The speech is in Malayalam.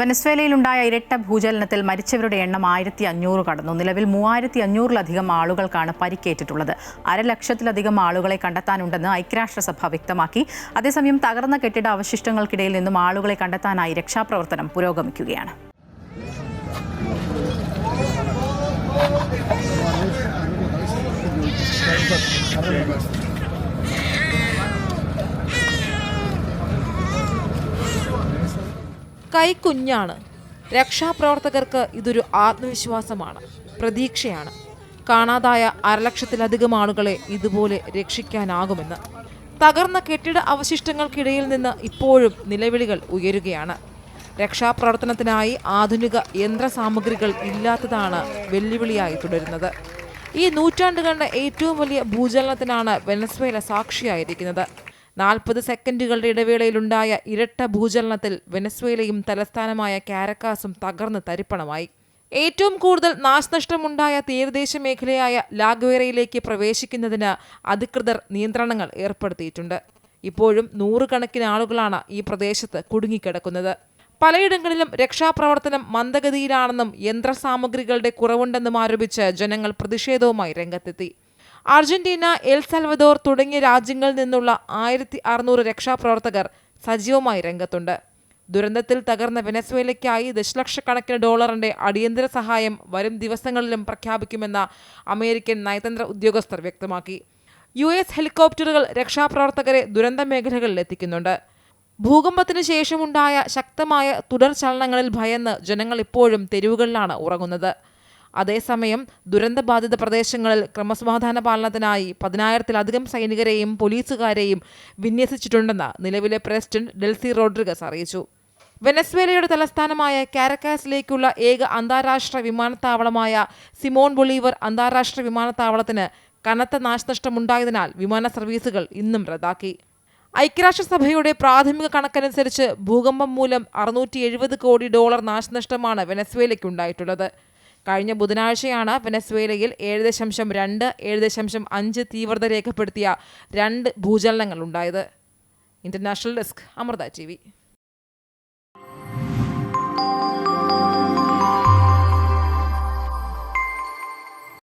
വെനസ്വേലയിലുണ്ടായ ഇരട്ട ഭൂചലനത്തിൽ മരിച്ചവരുടെ എണ്ണം 1500 കടന്നു. നിലവിൽ 3500-ലധികം ആളുകൾക്കാണ് പരിക്കേറ്റിട്ടുള്ളത്. 1,00,000-ലധികം ആളുകളെ കണ്ടെത്താനുണ്ടെന്ന് ഐക്യരാഷ്ട്രസഭ വ്യക്തമാക്കി. അതേസമയം തകർന്ന കെട്ടിട അവശിഷ്ടങ്ങൾക്കിടയിൽ നിന്നും ആളുകളെ കണ്ടെത്താനായി രക്ഷാപ്രവർത്തനം പുരോഗമിക്കുകയാണ്. കൈക്കുഞ്ഞാണ്. രക്ഷാപ്രവർത്തകർക്ക് ഇതൊരു ആത്മവിശ്വാസമാണ്, പ്രതീക്ഷയാണ്. കാണാതായ 1,00,000-ലധികം ആളുകളെ ഇതുപോലെ രക്ഷിക്കാനാകുമെന്ന്. തകർന്ന കെട്ടിട അവശിഷ്ടങ്ങൾക്കിടയിൽ നിന്ന് ഇപ്പോഴും നിലവിളികൾ ഉയരുകയാണ്. രക്ഷാപ്രവർത്തനത്തിനായി ആധുനിക യന്ത്രസാമഗ്രികൾ ഇല്ലാത്തതാണ് വെല്ലുവിളിയായി തുടരുന്നത്. ഈ നൂറ്റാണ്ടുകളുടെ ഏറ്റവും വലിയ ഭൂചലനത്തിനാണ് വെനസ്വേല സാക്ഷിയായിരിക്കുന്നത്. 40 സെക്കൻഡുകളുടെ ഇടവേളയിലുണ്ടായ ഇരട്ട ഭൂചലനത്തിൽ വെനസ്വേലയും തലസ്ഥാനമായ കാരക്കാസും തകർന്ന് തരിപ്പണമായി. ഏറ്റവും കൂടുതൽ നാശനഷ്ടമുണ്ടായ തീരദേശ മേഖലയായ ലാഗ്വേറയിലേക്ക് പ്രവേശിക്കുന്നതിന് അധികൃതർ നിയന്ത്രണങ്ങൾ ഏർപ്പെടുത്തിയിട്ടുണ്ട്. ഇപ്പോഴും 100 കണക്കിന് ആളുകളാണ് ഈ പ്രദേശത്ത് കുടുങ്ങിക്കിടക്കുന്നത്. പലയിടങ്ങളിലും രക്ഷാപ്രവർത്തനം മന്ദഗതിയിലാണെന്നും യന്ത്രസാമഗ്രികളുടെ കുറവുണ്ടെന്നും ആരോപിച്ച് ജനങ്ങൾ പ്രതിഷേധവുമായി രംഗത്തെത്തി. അർജന്റീന, എൽ സൽവദോർ തുടങ്ങിയ രാജ്യങ്ങളിൽ നിന്നുള്ള 1600 രക്ഷാപ്രവർത്തകർ സജീവമായി രംഗത്തുണ്ട്. ദുരന്തത്തിൽ തകർന്ന വെനസ്വേലയ്ക്കായി ദശലക്ഷക്കണക്കിന് ഡോളറിന്റെ അടിയന്തര സഹായം വരും ദിവസങ്ങളിലും പ്രഖ്യാപിക്കുമെന്ന് അമേരിക്കൻ നയതന്ത്ര ഉദ്യോഗസ്ഥർ വ്യക്തമാക്കി. US ഹെലികോപ്റ്ററുകൾ രക്ഷാപ്രവർത്തകരെ ദുരന്ത മേഖലകളിൽ എത്തിക്കുന്നുണ്ട്. ഭൂകമ്പത്തിന് ശേഷമുണ്ടായ ശക്തമായ തുടർ ചലനങ്ങളിൽ ഭയന്ന് ജനങ്ങൾ ഇപ്പോഴും തെരുവുകളിലാണ് ഉറങ്ങുന്നത്. അതേസമയം ദുരന്തബാധിത പ്രദേശങ്ങളിൽ ക്രമസമാധാന പാലനത്തിനായി 10,000-ലധികം സൈനികരെയും പോലീസുകാരെയും വിന്യസിച്ചിട്ടുണ്ടെന്ന് നിലവിലെ പ്രസിഡന്റ് ഡെൽസി റോഡ്രിഗസ് അറിയിച്ചു. വെനസ്വേലയുടെ തലസ്ഥാനമായ കാരക്കാസിലേക്കുള്ള ഏക അന്താരാഷ്ട്ര വിമാനത്താവളമായ സിമോൺ ബൊളീവർ അന്താരാഷ്ട്ര വിമാനത്താവളത്തിന് കനത്ത നാശനഷ്ടമുണ്ടായതിനാൽ വിമാന സർവീസുകൾ ഇന്നും റദ്ദാക്കി. ഐക്യരാഷ്ട്രസഭയുടെ പ്രാഥമിക കണക്കനുസരിച്ച് ഭൂകമ്പം മൂലം $670 കോടി നാശനഷ്ടമാണ് വെനസ്വേലയ്ക്കുണ്ടായിട്ടുള്ളത്. കഴിഞ്ഞ ബുധനാഴ്ചയാണ് വെനസ്വേലയിൽ 7.2, 7.5 തീവ്രത രേഖപ്പെടുത്തിയ 2 ഭൂചലനങ്ങൾ ഉണ്ടായത്. International desk, Amrita TV.